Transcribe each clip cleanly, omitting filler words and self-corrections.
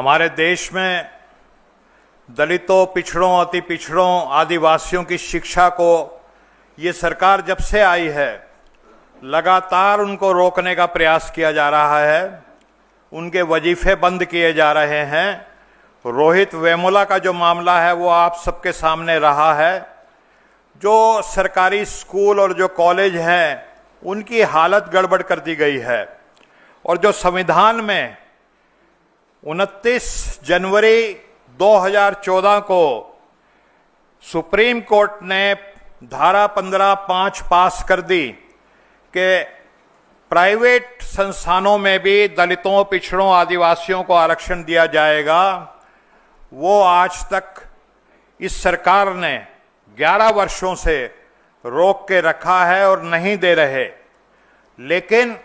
हमारे देश में दलितों, पिछड़ों, अति पिछड़ों, आदिवासियों की शिक्षा को ये सरकार जब से आई है लगातार उनको रोकने का प्रयास किया जा रहा है। उनके वजीफे बंद किए जा रहे हैं। रोहित वेमुला का जो मामला है वो आप सबके सामने रहा है। जो सरकारी स्कूल और जो कॉलेज हैं उनकी हालत गड़बड़ कर दी गई है। और जो संविधान में 29 जनवरी 2014 को सुप्रीम कोर्ट ने धारा 15(5) पास कर दी कि प्राइवेट संस्थानों में भी दलितों, पिछड़ों, आदिवासियों को आरक्षण दिया जाएगा, वो आज तक इस सरकार ने 11 वर्षों से रोक के रखा है और नहीं दे रहे। लेकिन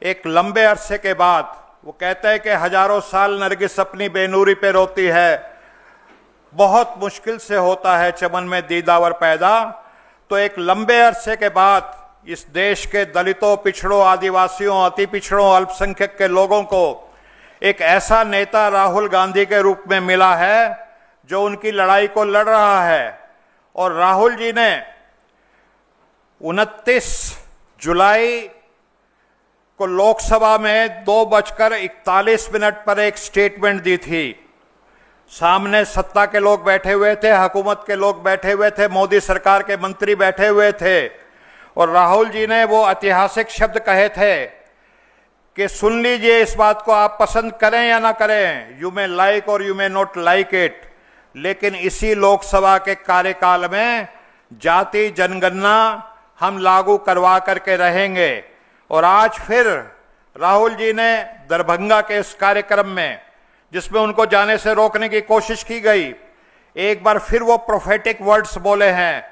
एक लंबे अरसे के बाद वो कहते हैं कि हजारों साल नरगिस अपनी बेनूरी पे रोती है, बहुत मुश्किल से होता है चमन में दीदावर पैदा। तो एक लंबे अरसे के बाद इस देश के दलितों, पिछड़ों, आदिवासियों, अति पिछड़ों, अल्पसंख्यक के लोगों को एक ऐसा नेता राहुल गांधी के रूप में मिला है जो उनकी लड़ाई को लड़ रहा है। और राहुल जी ने 29 जुलाई को लोकसभा में 2:41 पर एक स्टेटमेंट दी थी। सामने सत्ता के लोग बैठे हुए थे, हुकूमत के लोग बैठे हुए थे, मोदी सरकार के मंत्री बैठे हुए थे और राहुल जी ने वो ऐतिहासिक शब्द कहे थे कि सुन लीजिए, इस बात को आप पसंद करें या ना करें, यू मे लाइक और you may not like it, लेकिन इसी लोकसभा के कार्यकाल में जाति जनगणना हम लागू करवा करके रहेंगे। और आज फिर राहुल जी ने दरभंगा के इस कार्यक्रम में, जिसमें उनको जाने से रोकने की कोशिश की गई, एक बार फिर वो प्रोफेटिक वर्ड्स बोले हैं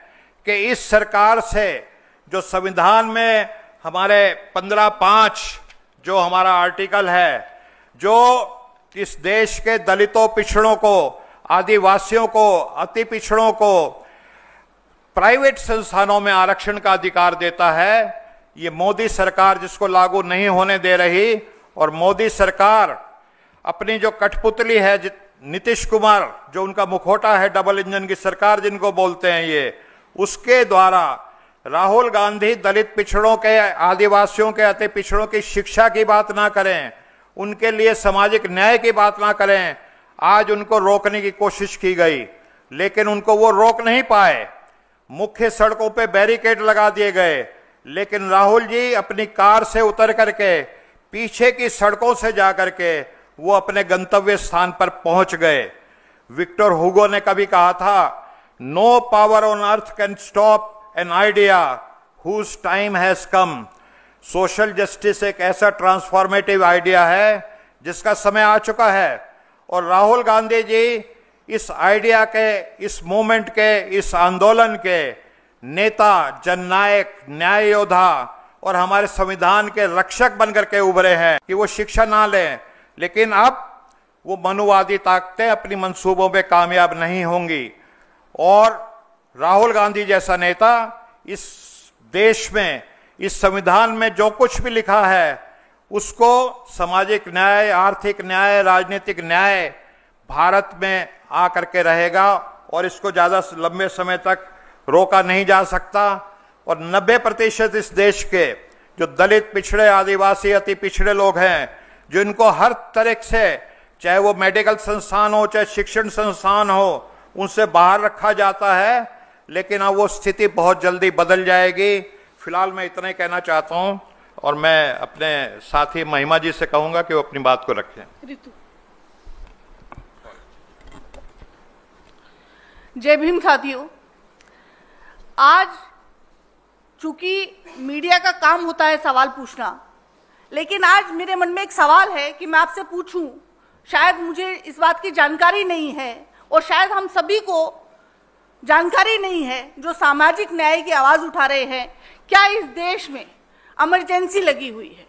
कि इस सरकार से जो संविधान में हमारे 15(5) जो हमारा आर्टिकल है, जो इस देश के दलितों, पिछड़ों को, आदिवासियों को, अति पिछड़ों को प्राइवेट संस्थानों में आरक्षण का अधिकार देता है, ये मोदी सरकार जिसको लागू नहीं होने दे रही। और मोदी सरकार अपनी जो कठपुतली है नीतीश कुमार, जो उनका मुखौटा है डबल इंजन की सरकार जिनको बोलते हैं, ये उसके द्वारा राहुल गांधी दलित, पिछड़ों के, आदिवासियों के, अति पिछड़ों की शिक्षा की बात ना करें, उनके लिए सामाजिक न्याय की बात ना करें। आज उनको रोकने की कोशिश की गई लेकिन उनको वो रोक नहीं पाए। मुख्य सड़कों पे बैरिकेड लगा दिए गए, लेकिन राहुल जी अपनी कार से उतर करके पीछे की सड़कों से जाकर के वो अपने गंतव्य स्थान पर पहुंच गए। विक्टर हुगो ने कभी कहा था, no power on earth can stop an idea whose time has come. Social justice एक ऐसा ट्रांसफॉर्मेटिव आइडिया है जिसका समय आ चुका है। और राहुल गांधी जी इस आइडिया के, इस मूवमेंट के, इस आंदोलन के नेता, जननायक, न्याय योद्धा और हमारे संविधान के रक्षक बनकर के उभरे हैं कि वो शिक्षा ना लें। लेकिन अब वो मनुवादी ताकतें अपनी मंसूबों पे कामयाब नहीं होंगी। और राहुल गांधी जैसा नेता इस देश में, इस संविधान में जो कुछ भी लिखा है उसको सामाजिक न्याय, आर्थिक न्याय, राजनीतिक न्याय भारत में आकर के रहेगा और इसको ज्यादा लंबे समय तक रोका नहीं जा सकता। और 90% इस देश के जो दलित, पिछड़े, आदिवासी, अति पिछड़े लोग हैं, जो इनको हर तरह से, चाहे वो मेडिकल संस्थान हो, चाहे शिक्षण संस्थान हो, उनसे बाहर रखा जाता है। लेकिन अब वो स्थिति बहुत जल्दी बदल जाएगी। फिलहाल मैं इतना ही कहना चाहता हूं और मैं अपने साथी महिमा जी से कहूंगा कि वो अपनी बात को रखें। जय भीम साथियों, आज चूंकि मीडिया का काम होता है सवाल पूछना, लेकिन आज मेरे मन में एक सवाल है कि मैं आपसे पूछूं, शायद मुझे इस बात की जानकारी नहीं है और शायद हम सभी को जानकारी नहीं है जो सामाजिक न्याय की आवाज उठा रहे हैं, क्या इस देश में इमरजेंसी लगी हुई है?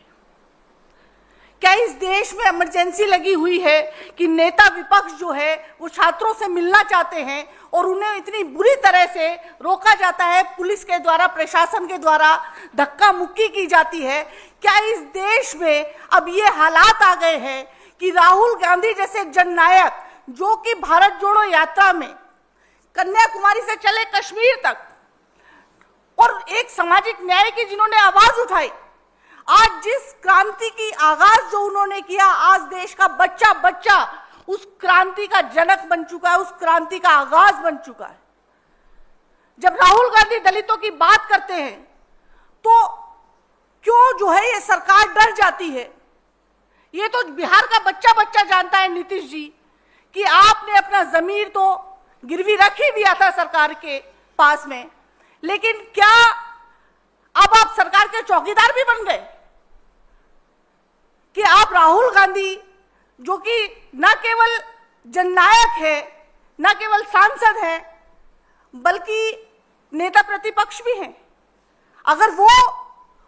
क्या इस देश में इमरजेंसी लगी हुई है कि नेता विपक्ष जो है वो छात्रों से मिलना चाहते हैं और उन्हें इतनी बुरी तरह से रोका जाता है, पुलिस के द्वारा, प्रशासन के द्वारा धक्का मुक्की की जाती है? क्या इस देश में अब ये हालात आ गए हैं कि राहुल गांधी जैसे जननायक, जो कि भारत जोड़ो यात्रा में कन्याकुमारी से चले कश्मीर तक और एक सामाजिक न्याय की जिन्होंने आवाज उठाई, आज जिस क्रांति की आगाज जो उन्होंने किया, आज देश का बच्चा बच्चा उस क्रांति का जनक बन चुका है, उस क्रांति का आगाज बन चुका है। जब राहुल गांधी दलितों की बात करते हैं तो क्यों जो है ये सरकार डर जाती है? ये तो बिहार का बच्चा बच्चा जानता है नीतीश जी कि आपने अपना जमीर तो गिरवी रख ही दिया था सरकार के पास में, लेकिन क्या अब आप सरकार के चौकीदार भी बन गए? कि आप राहुल गांधी, जो कि न केवल जननायक है, न केवल सांसद है, बल्कि नेता प्रतिपक्ष भी हैं, अगर वो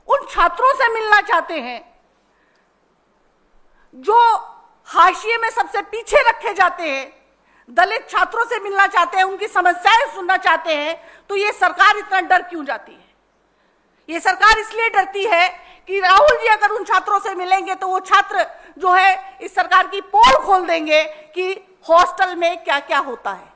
उन छात्रों से मिलना चाहते हैं जो हाशिए में सबसे पीछे रखे जाते हैं, दलित छात्रों से मिलना चाहते हैं, उनकी समस्याएं सुनना चाहते हैं, तो ये सरकार इतना डर क्यों जाती है? ये सरकार इसलिए डरती है कि राहुल जी अगर उन छात्रों से मिलेंगे तो वो छात्र जो है इस सरकार की पोल खोल देंगे कि हॉस्टल में क्या क्या होता है,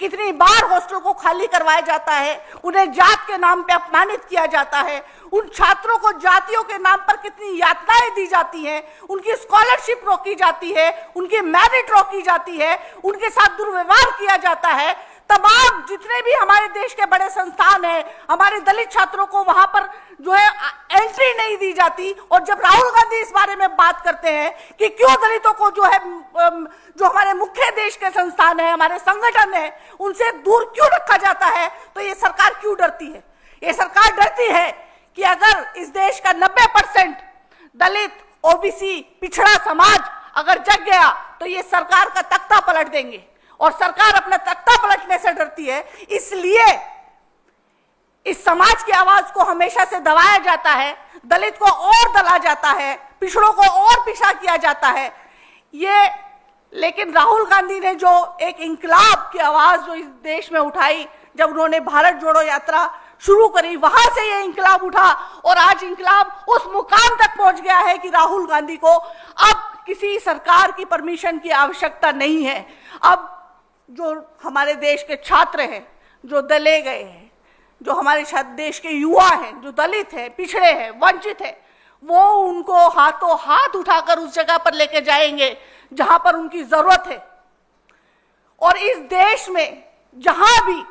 कितनी बार हॉस्टल को खाली करवाया जाता है, उन्हें जात के नाम पे अपमानित किया जाता है, उन छात्रों को जातियों के नाम पर कितनी यातनाएं दी जाती हैं, उनकी स्कॉलरशिप रोकी जाती है, उनकी मेरिट रोकी जाती है, उनके साथ दुर्व्यवहार किया जाता है। तमाम जितने भी हमारे देश के बड़े संस्थान हैं, हमारे दलित छात्रों को वहां पर जो है एंट्री नहीं दी जाती। और जब राहुल गांधी इस बारे में बात करते हैं कि क्यों दलितों को जो है जो हमारे मुख्य देश के संस्थान है, हमारे संगठन है, उनसे दूर क्यों रखा जाता है, तो ये सरकार क्यों डरती है? ये सरकार डरती है कि अगर इस देश का 90% दलित, ओबीसी, पिछड़ा समाज अगर जग गया तो ये सरकार का तख्ता पलट देंगे, और सरकार अपना तख्ता पलटने से डरती है। इसलिए इस समाज की आवाज को हमेशा से दबाया जाता है, दलित को और दला जाता है, पिछड़ों को और पीछा किया जाता है। ये लेकिन राहुल गांधी ने जो एक इंकलाब की आवाज जो इस देश में उठाई, जब उन्होंने भारत जोड़ो यात्रा शुरू करी, वहां से ये इंकलाब उठा और आज इंकलाब उस मुकाम तक पहुंच गया है कि राहुल गांधी को अब किसी सरकार की परमिशन की आवश्यकता नहीं है। अब जो हमारे देश के छात्र हैं, जो दले गए हैं, जो हमारे देश के युवा हैं, जो दलित हैं, पिछड़े हैं, वंचित हैं, वो उनको हाथों हाथ उठाकर उस जगह पर लेके जाएंगे जहां पर उनकी जरूरत है। और इस देश में जहां भी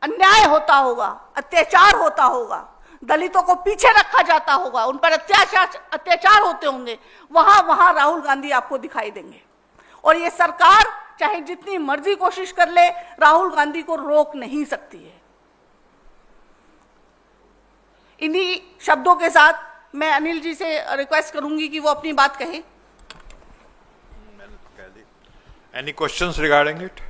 अन्याय होता होगा, अत्याचार होता होगा, दलितों को पीछे रखा जाता होगा, उन पर अत्याचार होते होंगे, वहां वहां राहुल गांधी आपको दिखाई देंगे। और ये सरकार चाहे जितनी मर्जी कोशिश कर ले, राहुल गांधी को रोक नहीं सकती है। इन्हीं शब्दों के साथ मैं अनिल जी से रिक्वेस्ट करूंगी कि वो अपनी बात कहें। Any questions regarding it?